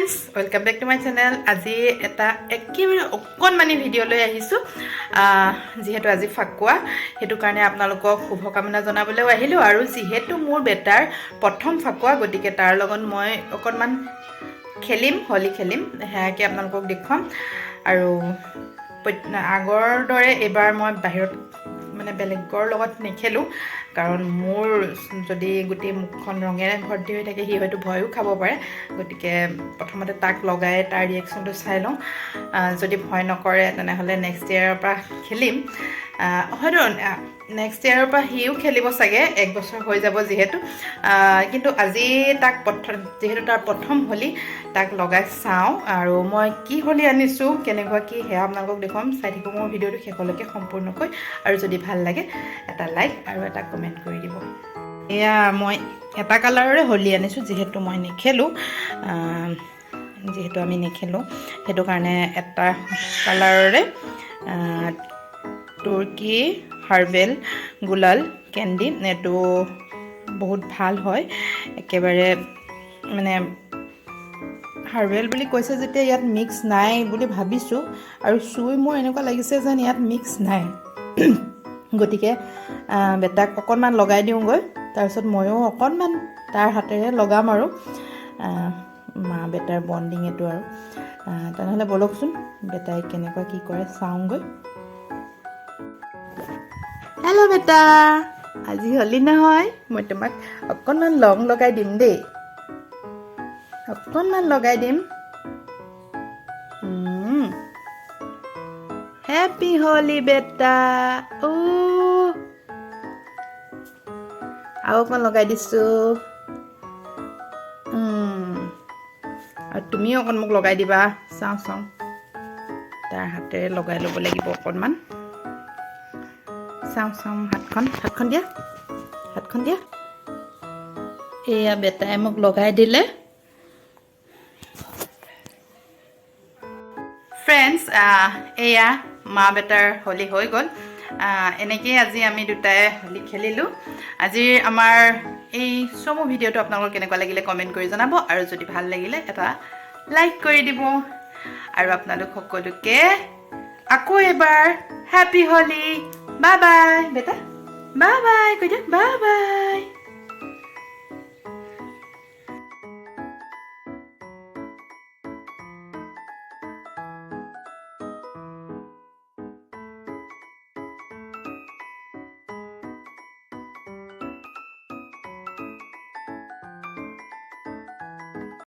friends, welcome back to my channel. আজি এটা একেবাৰে অকণমানি ভিডিঅ' লৈ আহিছো যেহেতু আজি ফাকুৱা হেতু কাৰণে আপোনালোকক শুভকামনা জনাবলৈ আহিলো আৰু যেহেতু মোৰ বেটাৰ প্ৰথম ফাকুৱা গতিকে তাৰ লগত মই অকণমান খেলিম হলি খেলিম হেয়াকে আপোনালোকক দেখুৱাম আৰু আগৰ দৰে এবাৰ মই বাহিৰত মানে বেলেগৰ লগত নেখেলো কাৰণ মোৰ যদি গুটি মুখখন ৰঙেৰে ভৰ্তি হৈ থাকে হি হয়তো ভয়ও খাব পাৰে গতিকে প্ৰথমতে তাক লগাই তাৰ ৰিএকচনটো চাই লওঁ যদি ভয় নকৰে তেনেহলে নেক্সট ইয়াৰৰ পৰা খেলিম হয়তো নেক্সট ইয়াৰৰ পৰা হিও খেলিব চাগে এক বছৰ হৈ যাব যেহেতু কিন্তু আজি তাক যেহেতু তাৰ প্ৰথম হলি তাক লগাই চাওঁ আৰু মই কি হলি আনিছো কেনেকুৱা কি হেয়া আপোনালোকক দেখুৱাম চাই থাকিব মোৰ ভিডিঅ'টো শেষলৈকে সম্পূৰ্ণকৈ আৰু যদি ভাল লাগে এটা লাইক আৰু এটা কমেন্ট কৰি দিব এয়া মই এটা কালাৰৰে হলি আনিছো যেহেতু মই নেখেলো যেহেতু আমি নেখেলো হেতু কাৰণে এটা কালাৰৰে তুৰ্কি হাৰ্বেল গুলাল কেন্ডি এটো বহুত ভাল হয় একেবাৰে মানে হাৰ্বেল বুলি কৈছে যেতিয়া ইয়াত মিক্স নাই বুলি ভাবিছো আৰু সুই মোৰ এনেকুৱা লাগিছে যেন ইয়াত মিক্স নাই গতিকে বেটাক অকণমান লগাই দিওঁগৈ তাৰপিছত ময়ো অকণমান তাৰ হাতেৰে লগাম আৰু মা বেটাৰ বন্ডিং এটো আৰু তেনেহলে বলকচোন বেটাই কেনেকুৱা কি কৰে চাওঁগৈ হেল্ল' বেটা আজি হলি নহয় মই তোমাক অকণমান লং লগাই দিম দেই অকণমান লগাই দিম হ্যাপি হোলি বেটা ও আৰু অকণ লগাই দিছো আৰু তুমিও অকণ মোক লগাই দিবা চাওঁ চাওঁ তাৰ হাতেৰে লগাই ল'ব লাগিব অকণমান চাওঁ চাওঁ হাতখন দিয়া এয়া বেটাই মোক লগাই দিলে ফ্ৰেণ্ডছ এয়া মা বেটাৰ হলি হৈ গ'ল এনেকৈ আজি আমি দুটাই হলি খেলিলোঁ আজিৰ আমাৰ এই চমু ভিডিঅ'টো আপোনালোকৰ কেনেকুৱা লাগিলে কমেণ্ট কৰি জনাব আৰু যদি ভাল লাগিলে এটা লাইক কৰি দিব আৰু আপোনালোক সকলোকে আকৌ এবাৰ হ্যাপি হলি বাই বাই বেটা বাই বাই কৈ দিয়া বাই বাই